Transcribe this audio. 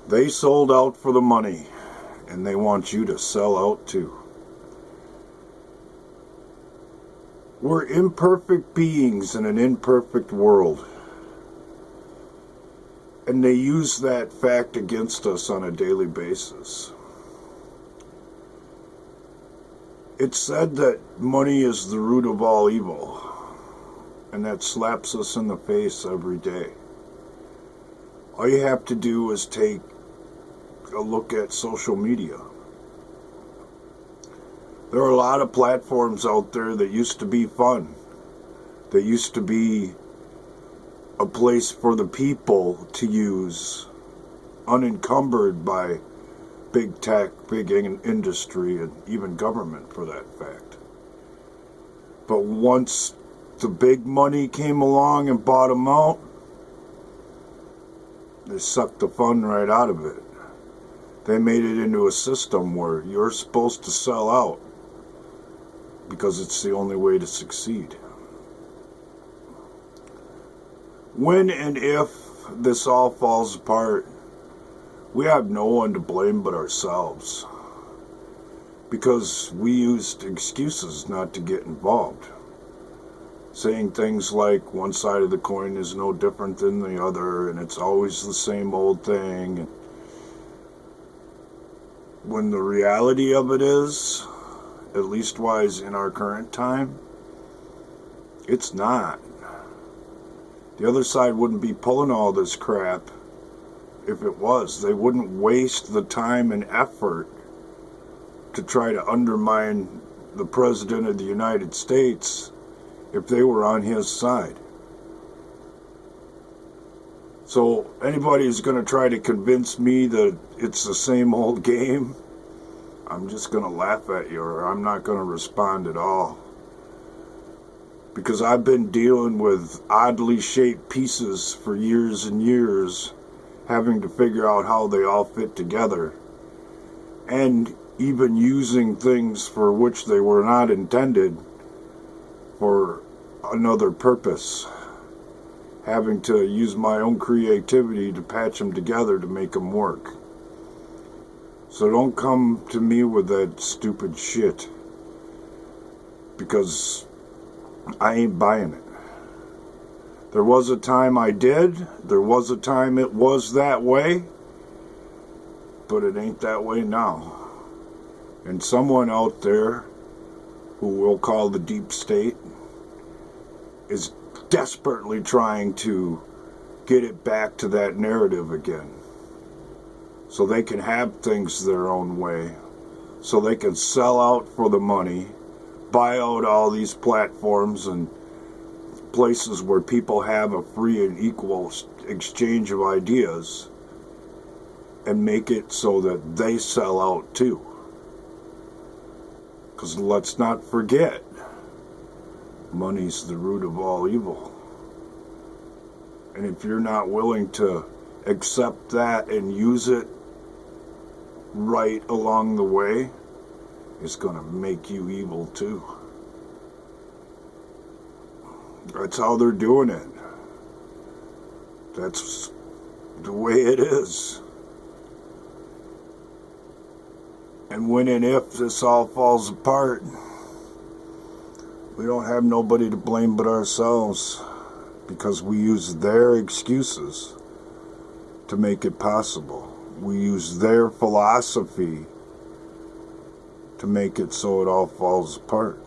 They sold out for the money, and they want you to sell out too. We're imperfect beings in an imperfect world. And they use that fact against us on a daily basis. It's said that money is the root of all evil. And that slaps us in the face every day. All you have to do is take a look at social media. There are a lot of platforms out there that used to be fun. That used to be a place for the people to use, unencumbered by big tech, big industry, and even government for that fact. But once the big money came along and bought them out, they sucked the fun right out of it. They made it into a system where you're supposed to sell out because it's the only way to succeed. When and if this all falls apart, we have no one to blame but ourselves, because we used excuses not to get involved, saying things like one side of the coin is no different than the other and it's always the same old thing, when the reality of it is, at least wise in our current time, it's not. The other side wouldn't be pulling all this crap if it was. They wouldn't waste the time and effort to try to undermine the President of the United States if they were on his side. So anybody who's going to try to convince me that it's the same old game, I'm just going to laugh at you, or I'm not going to respond at all. Because I've been dealing with oddly shaped pieces for years and years, having to figure out how they all fit together, and even using things for which they were not intended for another purpose, having to use my own creativity to patch them together to make them work. So don't come to me with that stupid shit, because I ain't buying it. There was a time I did. There was a time it was that way. But it ain't that way now. And someone out there, who we'll call the deep state, is desperately trying to get it back to that narrative again. So they can have things their own way. So they can sell out for the money, buy out all these platforms and places where people have a free and equal exchange of ideas, and make it so that they sell out too. Because let's not forget, money's the root of all evil. And if you're not willing to accept that and use it right along the way, it's going to make you evil too. That's how they're doing it. That's the way it is. And when and if this all falls apart, we don't have nobody to blame but ourselves, because we use their excuses to make it possible. We use their philosophy to make it so it all falls apart.